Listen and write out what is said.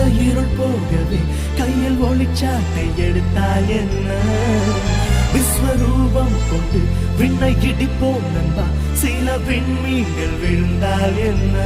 இருள் போகவே கையில் ஒளிச்சாட்டை எடுத்தால் என்ன? விஸ்வரூபம் கொண்டு விண்ணை இடிப்போம் நண்பா, சில விண்மீன்கள் விழுந்தால் என்ன?